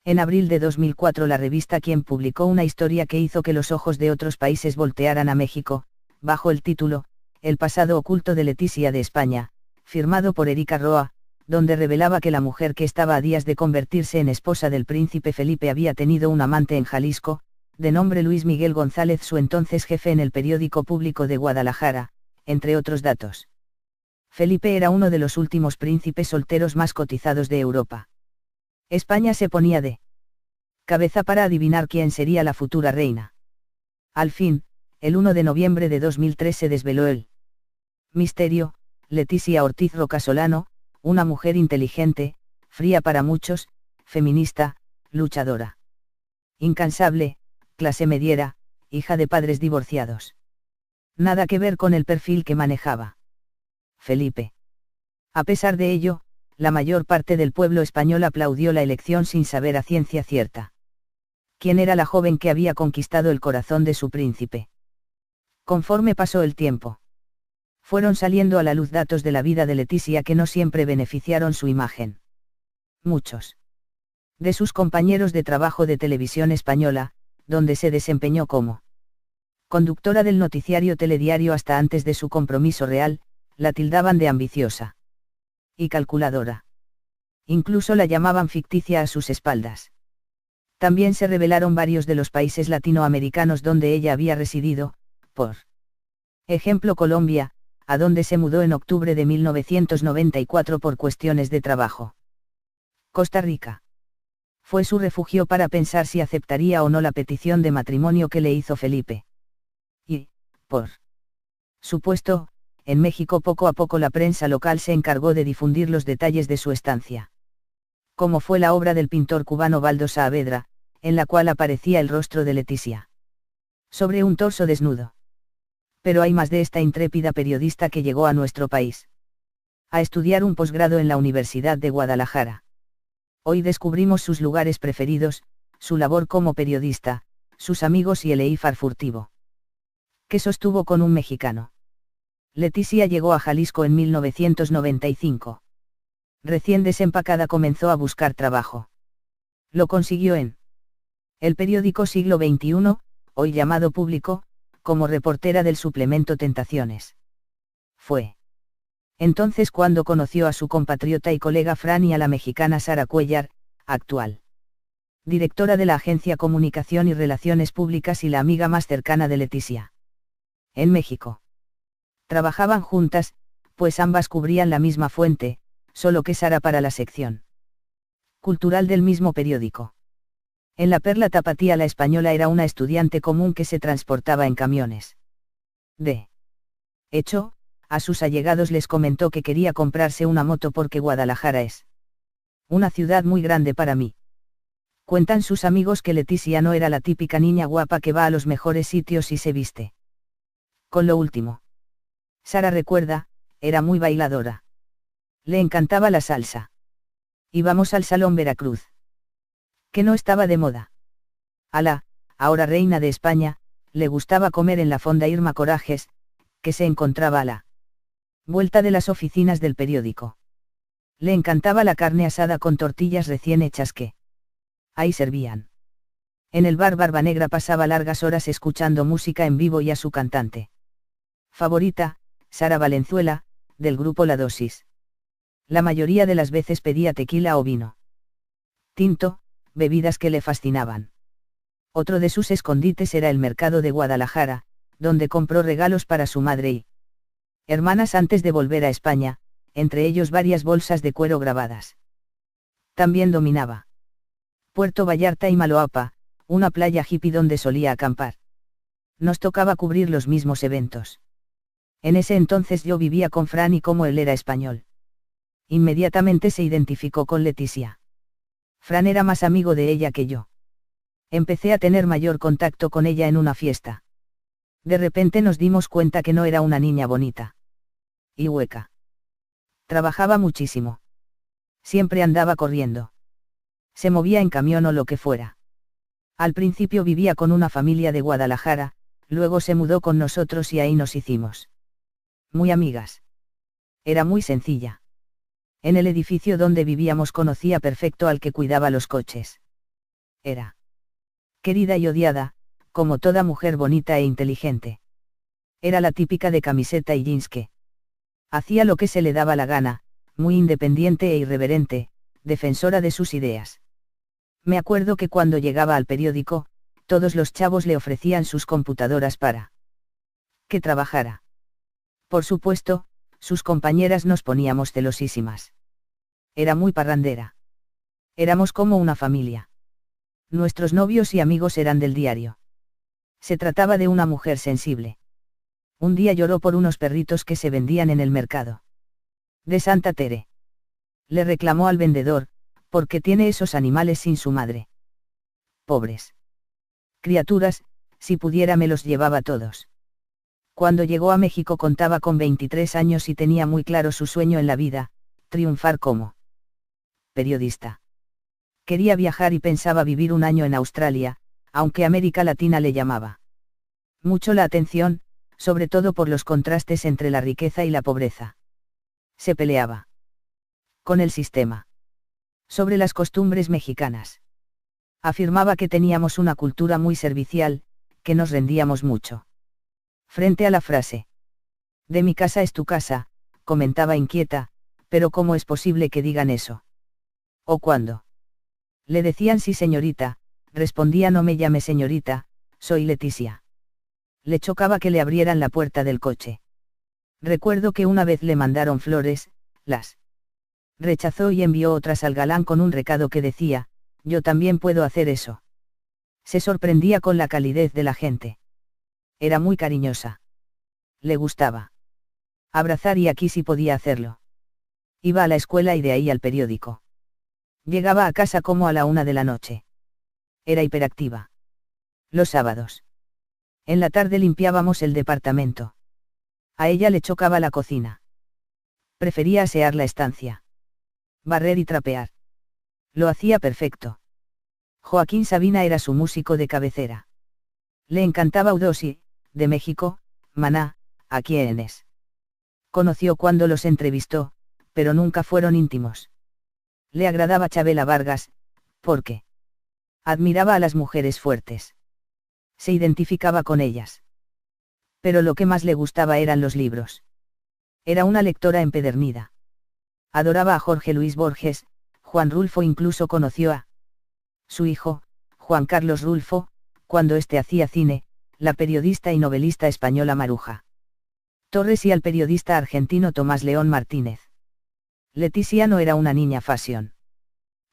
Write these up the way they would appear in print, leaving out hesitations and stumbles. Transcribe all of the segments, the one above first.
En abril de 2004 la revista Quién publicó una historia que hizo que los ojos de otros países voltearan a México, bajo el título, El pasado oculto de Leticia de España, firmado por Erika Roa, donde revelaba que la mujer que estaba a días de convertirse en esposa del príncipe Felipe había tenido un amante en Jalisco, de nombre Luis Miguel González, su entonces jefe en el periódico público de Guadalajara, entre otros datos. Felipe era uno de los últimos príncipes solteros más cotizados de Europa. España se ponía de cabeza para adivinar quién sería la futura reina. Al fin, el 1 de noviembre de 2003 se desveló el misterio: Leticia Ortiz Rocasolano, una mujer inteligente, fría para muchos, feminista, luchadora, incansable, clase mediera, hija de padres divorciados. Nada que ver con el perfil que manejaba Felipe. A pesar de ello, la mayor parte del pueblo español aplaudió la elección sin saber a ciencia cierta quién era la joven que había conquistado el corazón de su príncipe. Conforme pasó el tiempo, fueron saliendo a la luz datos de la vida de Leticia que no siempre beneficiaron su imagen. Muchos de sus compañeros de trabajo de Televisión Española, donde se desempeñó como conductora del noticiario Telediario hasta antes de su compromiso real, la tildaban de ambiciosa y calculadora. Incluso la llamaban ficticia a sus espaldas. También se revelaron varios de los países latinoamericanos donde ella había residido, por ejemplo Colombia, a donde se mudó en octubre de 1994 por cuestiones de trabajo. Costa Rica fue su refugio para pensar si aceptaría o no la petición de matrimonio que le hizo Felipe. Y, por supuesto, en México poco a poco la prensa local se encargó de difundir los detalles de su estancia. Como fue la obra del pintor cubano Baldo Saavedra, en la cual aparecía el rostro de Leticia sobre un torso desnudo. Pero hay más de esta intrépida periodista que llegó a nuestro país a estudiar un posgrado en la Universidad de Guadalajara. Hoy descubrimos sus lugares preferidos, su labor como periodista, sus amigos y el EIFAR furtivo que sostuvo con un mexicano. Leticia llegó a Jalisco en 1995. Recién desempacada comenzó a buscar trabajo. Lo consiguió en el periódico Siglo XXI, hoy llamado Público, como reportera del suplemento Tentaciones. Fue entonces cuando conoció a su compatriota y colega Fran y a la mexicana Sara Cuellar, actual directora de la Agencia Comunicación y Relaciones Públicas y la amiga más cercana de Leticia. En México trabajaban juntas, pues ambas cubrían la misma fuente, solo que Sara para la sección cultural del mismo periódico. En la Perla Tapatía la española era una estudiante común que se transportaba en camiones. De hecho, a sus allegados les comentó que quería comprarse una moto porque Guadalajara es una ciudad muy grande para mí. Cuentan sus amigos que Leticia no era la típica niña guapa que va a los mejores sitios y se viste con lo último. Sara recuerda, era muy bailadora. Le encantaba la salsa. Íbamos al Salón Veracruz, que no estaba de moda. A la, ahora reina de España, le gustaba comer en la fonda Irma Corajes, que se encontraba a la vuelta de las oficinas del periódico. Le encantaba la carne asada con tortillas recién hechas que ahí servían. En el bar Barba Negra pasaba largas horas escuchando música en vivo y a su cantante favorita, Sara Valenzuela, del grupo La Dosis. La mayoría de las veces pedía tequila o vino tinto, bebidas que le fascinaban. Otro de sus escondites era el mercado de Guadalajara, donde compró regalos para su madre y hermanas antes de volver a España, entre ellos varias bolsas de cuero grabadas. También dominaba Puerto Vallarta y Maloapa, una playa hippie donde solía acampar. Nos tocaba cubrir los mismos eventos. En ese entonces yo vivía con Fran y como él era español, inmediatamente se identificó con Leticia. Fran era más amigo de ella que yo. Empecé a tener mayor contacto con ella en una fiesta. De repente nos dimos cuenta que no era una niña bonita y hueca. Trabajaba muchísimo. Siempre andaba corriendo. Se movía en camión o lo que fuera. Al principio vivía con una familia de Guadalajara, luego se mudó con nosotros y ahí nos hicimos muy amigas. Era muy sencilla. En el edificio donde vivíamos conocía perfecto al que cuidaba los coches. Era querida y odiada, como toda mujer bonita e inteligente. Era la típica de camiseta y jeans que hacía lo que se le daba la gana, muy independiente e irreverente, defensora de sus ideas. Me acuerdo que cuando llegaba al periódico, todos los chavos le ofrecían sus computadoras para que trabajara. Por supuesto, sus compañeras nos poníamos celosísimas. Era muy parrandera. Éramos como una familia. Nuestros novios y amigos eran del diario. Se trataba de una mujer sensible. Un día lloró por unos perritos que se vendían en el mercado de Santa Tere. Le reclamó al vendedor, ¿por qué tiene esos animales sin su madre? Pobres criaturas, si pudiera me los llevaba todos. Cuando llegó a México contaba con 23 años y tenía muy claro su sueño en la vida, triunfar como periodista. Quería viajar y pensaba vivir un año en Australia, aunque América Latina le llamaba mucho la atención, sobre todo por los contrastes entre la riqueza y la pobreza. Se peleaba con el sistema sobre las costumbres mexicanas. Afirmaba que teníamos una cultura muy servicial, que nos rendíamos mucho. Frente a la frase de mi casa es tu casa, comentaba inquieta, pero ¿cómo es posible que digan eso? ¿O cuándo le decían sí señorita, respondía no me llame señorita, soy Leticia? Le chocaba que le abrieran la puerta del coche. Recuerdo que una vez le mandaron flores, las rechazó y envió otras al galán con un recado que decía, yo también puedo hacer eso. Se sorprendía con la calidez de la gente. Era muy cariñosa. Le gustaba abrazar y aquí sí podía hacerlo. Iba a la escuela y de ahí al periódico. Llegaba a casa como a la 1 de la noche. Era hiperactiva. Los sábados. En la tarde limpiábamos el departamento. A ella le chocaba la cocina. Prefería asear la estancia. Barrer y trapear. Lo hacía perfecto. Joaquín Sabina era su músico de cabecera. Le encantaba Udosy, de México, Maná, a quienes conoció cuando los entrevistó, pero nunca fueron íntimos. Le agradaba Chabela Vargas, porque admiraba a las mujeres fuertes. Se identificaba con ellas. Pero lo que más le gustaba eran los libros. Era una lectora empedernida. Adoraba a Jorge Luis Borges, Juan Rulfo, incluso conoció a su hijo, Juan Carlos Rulfo, cuando éste hacía cine, la periodista y novelista española Maruja Torres y al periodista argentino Tomás León Martínez. Leticia no era una niña fashion.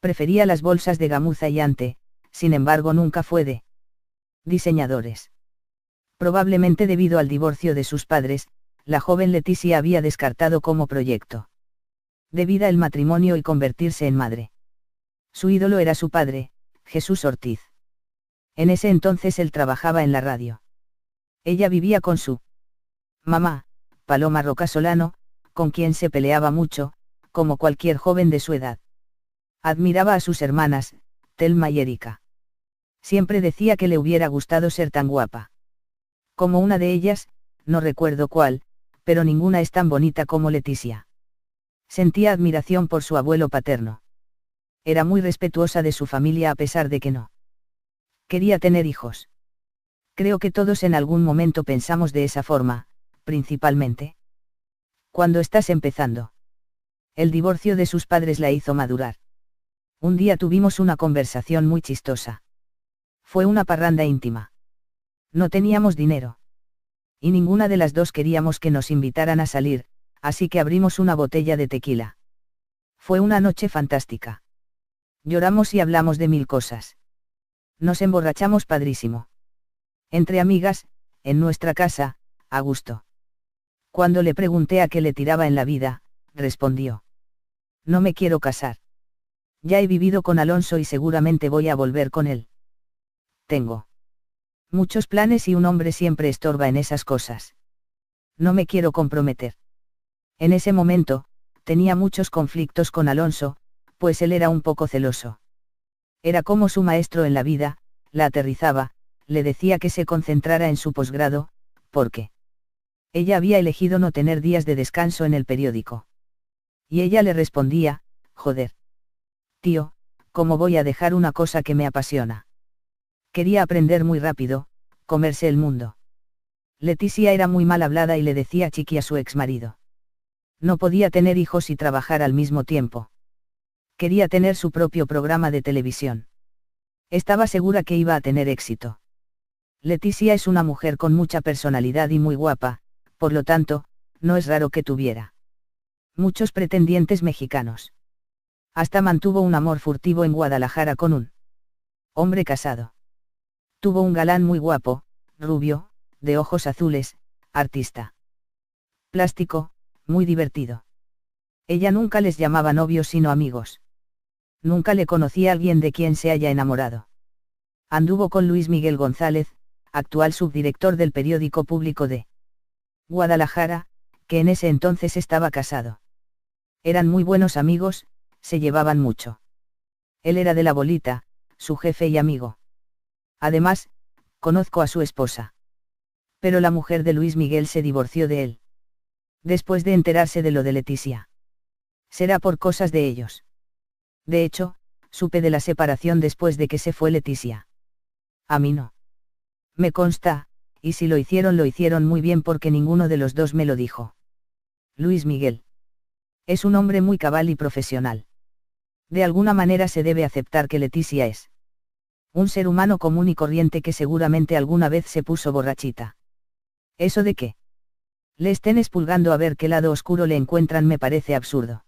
Prefería las bolsas de gamuza y ante, sin embargo nunca fue de diseñadores. Probablemente debido al divorcio de sus padres, la joven Leticia había descartado como proyecto de vida el matrimonio y convertirse en madre. Su ídolo era su padre, Jesús Ortiz. En ese entonces él trabajaba en la radio. Ella vivía con su mamá, Paloma Roca Solano, con quien se peleaba mucho, como cualquier joven de su edad. Admiraba a sus hermanas, Telma y Erika. Siempre decía que le hubiera gustado ser tan guapa como una de ellas, no recuerdo cuál, pero ninguna es tan bonita como Leticia. Sentía admiración por su abuelo paterno. Era muy respetuosa de su familia a pesar de que no quería tener hijos. Creo que todos en algún momento pensamos de esa forma, principalmente cuando estás empezando. El divorcio de sus padres la hizo madurar. Un día tuvimos una conversación muy chistosa. Fue una parranda íntima. No teníamos dinero. Y ninguna de las dos queríamos que nos invitaran a salir, así que abrimos una botella de tequila. Fue una noche fantástica. Lloramos y hablamos de mil cosas. Nos emborrachamos padrísimo. Entre amigas, en nuestra casa, a gusto. Cuando le pregunté a qué le tiraba en la vida, respondió: no me quiero casar. Ya he vivido con Alonso y seguramente voy a volver con él. Tengo muchos planes y un hombre siempre estorba en esas cosas. No me quiero comprometer. En ese momento, tenía muchos conflictos con Alonso, pues él era un poco celoso. Era como su maestro en la vida, la aterrizaba, le decía que se concentrara en su posgrado, porque ella había elegido no tener días de descanso en el periódico. Y ella le respondía: joder, tío, ¿Cómo voy a dejar una cosa que me apasiona? Quería aprender muy rápido, comerse el mundo. Leticia era muy mal hablada y le decía chiqui a su exmarido. No podía tener hijos y trabajar al mismo tiempo. Quería tener su propio programa de televisión. Estaba segura que iba a tener éxito. Leticia es una mujer con mucha personalidad y muy guapa, por lo tanto, no es raro que tuviera muchos pretendientes mexicanos. Hasta mantuvo un amor furtivo en Guadalajara con un hombre casado. Tuvo un galán muy guapo, rubio, de ojos azules, artista plástico, muy divertido. Ella nunca les llamaba novios sino amigos. Nunca le conocí a alguien de quien se haya enamorado. Anduvo con Luis Miguel González, actual subdirector del periódico público de Guadalajara, que en ese entonces estaba casado. Eran muy buenos amigos, se llevaban mucho. Él era de la bolita, su jefe y amigo. Además, conozco a su esposa. Pero la mujer de Luis Miguel se divorció de él. Después de enterarse de lo de Leticia. Será por cosas de ellos. De hecho, supe de la separación después de que se fue Leticia. A mí no. Me consta, y si lo hicieron muy bien porque ninguno de los dos me lo dijo. Luis Miguel. Es un hombre muy cabal y profesional. De alguna manera se debe aceptar que Leticia es un ser humano común y corriente que seguramente alguna vez se puso borrachita. ¿Eso de qué? Le estén expulgando a ver qué lado oscuro le encuentran me parece absurdo.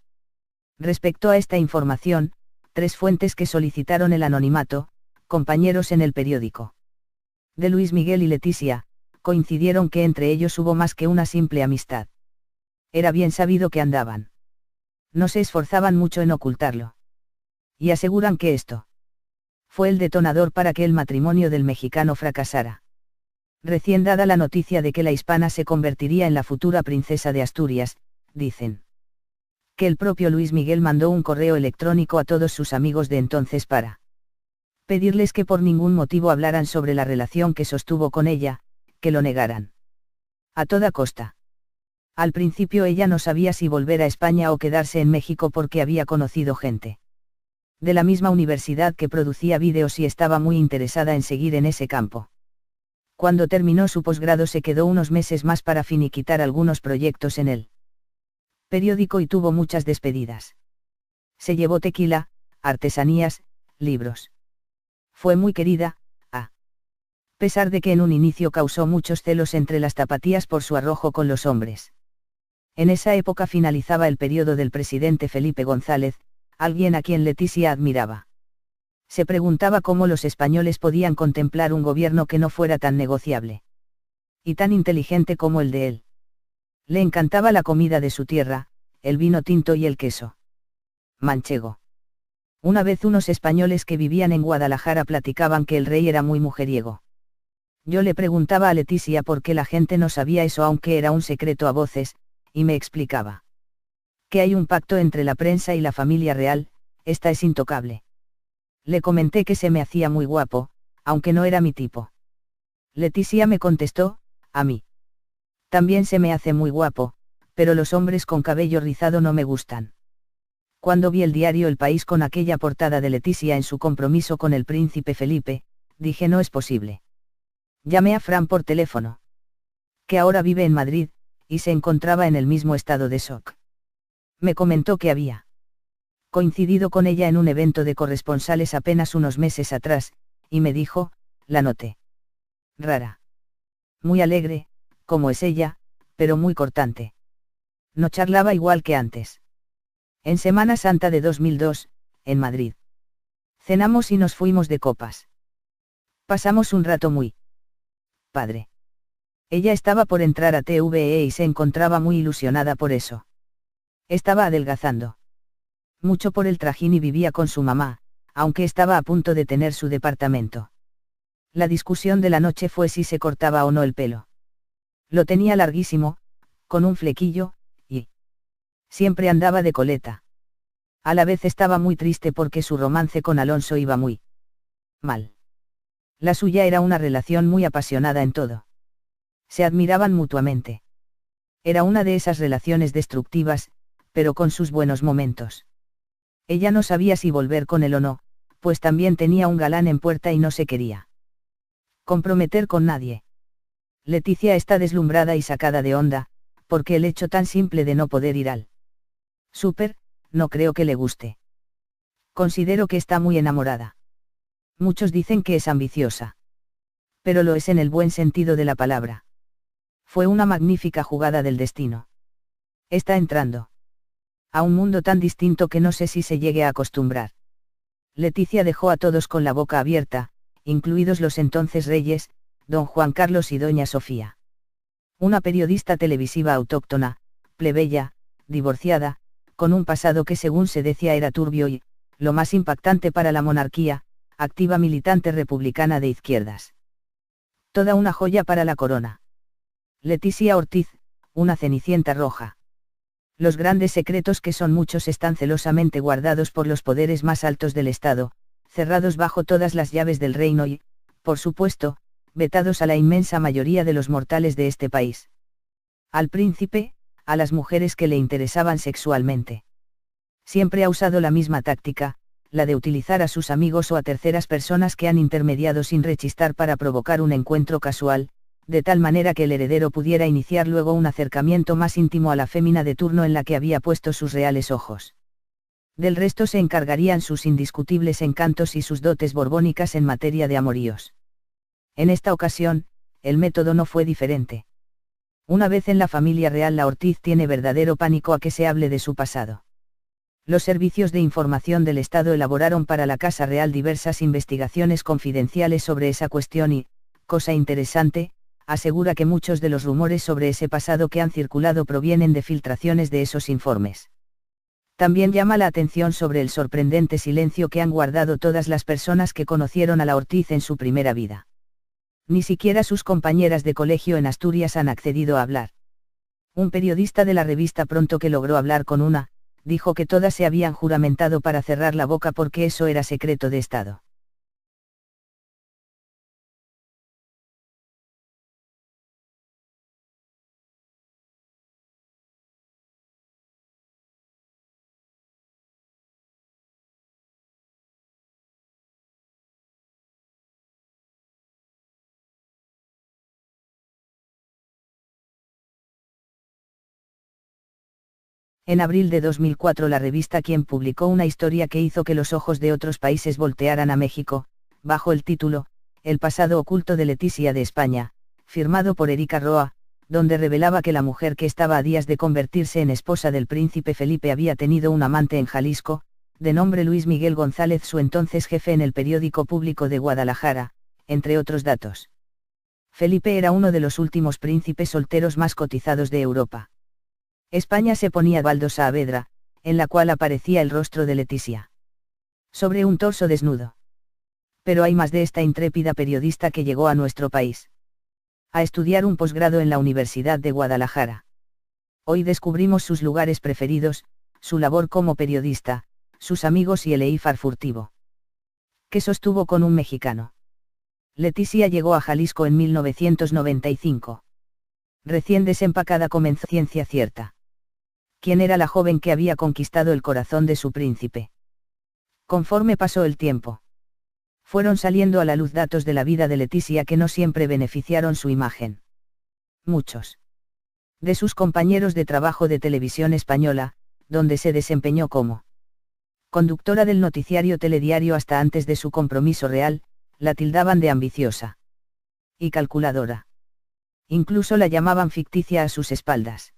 Respecto a esta información, 3 fuentes que solicitaron el anonimato, compañeros en el periódico de Luis Miguel y Leticia, coincidieron que entre ellos hubo más que una simple amistad. Era bien sabido que andaban. No se esforzaban mucho en ocultarlo. Y aseguran que esto fue el detonador para que el matrimonio del mexicano fracasara. Recién dada la noticia de que la hispana se convertiría en la futura princesa de Asturias, dicen que el propio Luis Miguel mandó un correo electrónico a todos sus amigos de entonces para pedirles que por ningún motivo hablaran sobre la relación que sostuvo con ella, que lo negaran a toda costa. Al principio ella no sabía si volver a España o quedarse en México porque había conocido gente de la misma universidad que producía vídeos y estaba muy interesada en seguir en ese campo. Cuando terminó su posgrado se quedó unos meses más para finiquitar algunos proyectos en el periódico y tuvo muchas despedidas. Se llevó tequila, artesanías, libros. Fue muy querida, a pesar de que en un inicio causó muchos celos entre las tapatías por su arrojo con los hombres. En esa época finalizaba el periodo del presidente Felipe González, alguien a quien Leticia admiraba. Se preguntaba cómo los españoles podían contemplar un gobierno que no fuera tan negociable y tan inteligente como el de él. Le encantaba la comida de su tierra, el vino tinto y el queso manchego. Una vez unos españoles que vivían en Guadalajara platicaban que el rey era muy mujeriego. Yo le preguntaba a Leticia por qué la gente no sabía eso aunque era un secreto a voces, y me explicaba que hay un pacto entre la prensa y la familia real, esta es intocable. Le comenté que se me hacía muy guapo, aunque no era mi tipo. Leticia me contestó, a mí también se me hace muy guapo, pero los hombres con cabello rizado no me gustan. Cuando vi el diario El País con aquella portada de Leticia en su compromiso con el príncipe Felipe, dije no es posible. Llamé a Fran por teléfono, que ahora vive en Madrid, y se encontraba en el mismo estado de shock. Me comentó que había coincidido con ella en un evento de corresponsales apenas unos meses atrás, y me dijo, la noté rara. Muy alegre, como es ella, pero muy cortante. No charlaba igual que antes. En Semana Santa de 2002, en Madrid. Cenamos y nos fuimos de copas. Pasamos un rato muy padre. Ella estaba por entrar a TVE y se encontraba muy ilusionada por eso. Estaba adelgazando mucho por el trajín y vivía con su mamá, aunque estaba a punto de tener su departamento. La discusión de la noche fue si se cortaba o no el pelo. Lo tenía larguísimo, con un flequillo, y siempre andaba de coleta. A la vez estaba muy triste porque su romance con Alonso iba muy mal. La suya era una relación muy apasionada en todo. Se admiraban mutuamente. Era una de esas relaciones destructivas, pero con sus buenos momentos. Ella no sabía si volver con él o no, pues también tenía un galán en puerta y no se quería comprometer con nadie. Leticia está deslumbrada y sacada de onda, porque el hecho tan simple de no poder ir al súper, no creo que le guste. Considero que está muy enamorada. Muchos dicen que es ambiciosa. Pero lo es en el buen sentido de la palabra. Fue una magnífica jugada del destino. Está entrando a un mundo tan distinto que no sé si se llegue a acostumbrar. Leticia dejó a todos con la boca abierta, incluidos los entonces reyes, don Juan Carlos y doña Sofía. Una periodista televisiva autóctona, plebeya, divorciada, con un pasado que según se decía era turbio y, lo más impactante para la monarquía, activa militante republicana de izquierdas. Toda una joya para la corona. Leticia Ortiz, una cenicienta roja. Los grandes secretos, que son muchos, están celosamente guardados por los poderes más altos del Estado, cerrados bajo todas las llaves del reino y, por supuesto, vetados a la inmensa mayoría de los mortales de este país. Al príncipe, a las mujeres que le interesaban sexualmente. Siempre ha usado la misma táctica, la de utilizar a sus amigos o a terceras personas que han intermediado sin rechistar para provocar un encuentro casual, de tal manera que el heredero pudiera iniciar luego un acercamiento más íntimo a la fémina de turno en la que había puesto sus reales ojos. Del resto se encargarían sus indiscutibles encantos y sus dotes borbónicas en materia de amoríos. En esta ocasión, el método no fue diferente. Una vez en la familia real, la Ortiz tiene verdadero pánico a que se hable de su pasado. Los servicios de información del Estado elaboraron para la Casa Real diversas investigaciones confidenciales sobre esa cuestión y, cosa interesante, asegura que muchos de los rumores sobre ese pasado que han circulado provienen de filtraciones de esos informes. También llama la atención sobre el sorprendente silencio que han guardado todas las personas que conocieron a la Ortiz en su primera vida. Ni siquiera sus compañeras de colegio en Asturias han accedido a hablar. Un periodista de la revista Pronto, que logró hablar con una, dijo que todas se habían juramentado para cerrar la boca porque eso era secreto de Estado. En abril de 2004 la revista Quién publicó una historia que hizo que los ojos de otros países voltearan a México, bajo el título, El pasado oculto de Leticia de España, firmado por Erika Roa, donde revelaba que la mujer que estaba a días de convertirse en esposa del príncipe Felipe había tenido un amante en Jalisco, de nombre Luis Miguel González, su entonces jefe en el periódico público de Guadalajara, entre otros datos. Felipe era uno de los últimos príncipes solteros más cotizados de Europa. España se ponía baldosa a vedra, en la cual aparecía el rostro de Leticia. Sobre un torso desnudo. Pero hay más de esta intrépida periodista que llegó a nuestro país a estudiar un posgrado en la Universidad de Guadalajara. Hoy descubrimos sus lugares preferidos, su labor como periodista, sus amigos y el EIFAR furtivo que sostuvo con un mexicano. Leticia llegó a Jalisco en 1995. Recién desempacada comenzó Ciencia Cierta. ¿Quién era la joven que había conquistado el corazón de su príncipe? Conforme pasó el tiempo, fueron saliendo a la luz datos de la vida de Leticia que no siempre beneficiaron su imagen. Muchos de sus compañeros de trabajo de Televisión Española, donde se desempeñó como conductora del noticiario Telediario hasta antes de su compromiso real, la tildaban de ambiciosa y calculadora. Incluso la llamaban ficticia a sus espaldas.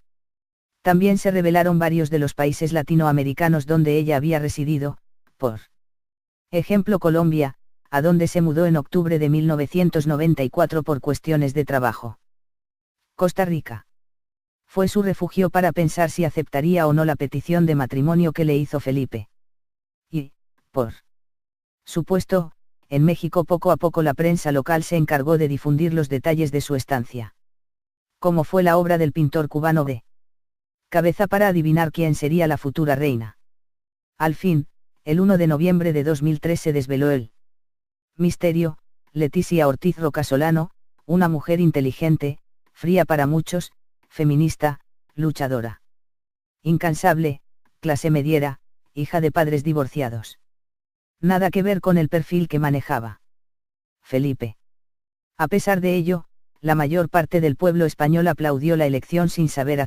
También se revelaron varios de los países latinoamericanos donde ella había residido, por ejemplo Colombia, a donde se mudó en octubre de 1994 por cuestiones de trabajo. Costa Rica fue su refugio para pensar si aceptaría o no la petición de matrimonio que le hizo Felipe. Y, por supuesto, en México poco a poco la prensa local se encargó de difundir los detalles de su estancia. Como fue la obra del pintor cubano de Cabeza para adivinar quién sería la futura reina. Al fin, el 1 de noviembre de 2003 se desveló el misterio. Leticia Ortiz Rocasolano, una mujer inteligente, fría para muchos, feminista, luchadora, incansable, clase mediera, hija de padres divorciados. Nada que ver con el perfil que manejaba Felipe. A pesar de ello, la mayor parte del pueblo español aplaudió la elección sin saber